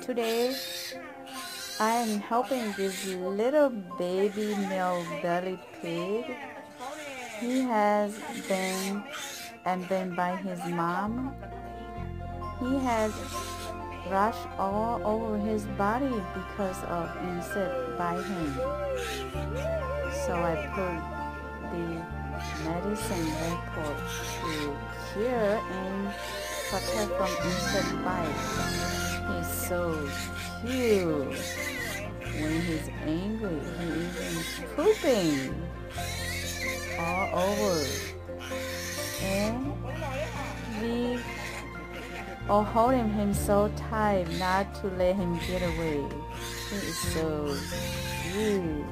Today I am helping this little baby male belly pig. He has been by his mom. He has rash all over his body because of insect biting. So I put the medicine report to cure and protect from insect bite. He's so cute. When he's angry, he even pooping all over. And we are holding him so tight not to let him get away. He is so cute.